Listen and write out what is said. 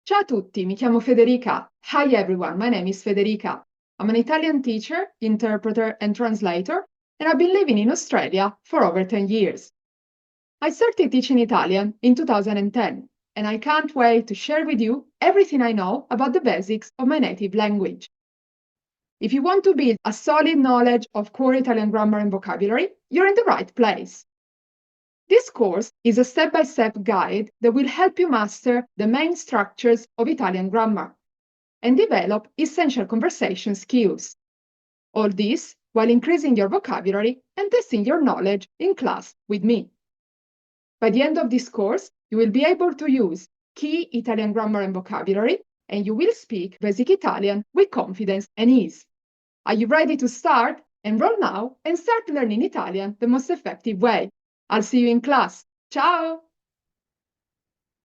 Ciao a tutti, mi chiamo Federica. Hi everyone, my name is Federica. I'm an Italian teacher, interpreter, and translator, and I've been living in Australia for over 10 years. I started teaching Italian in 2010, and I can't wait to share with you everything I know about the basics of my native language. If you want to build a solid knowledge of core Italian grammar and vocabulary, you're in the right place. This course is a step-by-step guide that will help you master the main structures of Italian grammar and develop essential conversation skills. All this while increasing your vocabulary and testing your knowledge in class with me. By the end of this course, you will be able to use key Italian grammar and vocabulary, and you will speak basic Italian with confidence and ease. Are you ready to start? Enroll now and start learning Italian the most effective way. I'll see you in class. Ciao!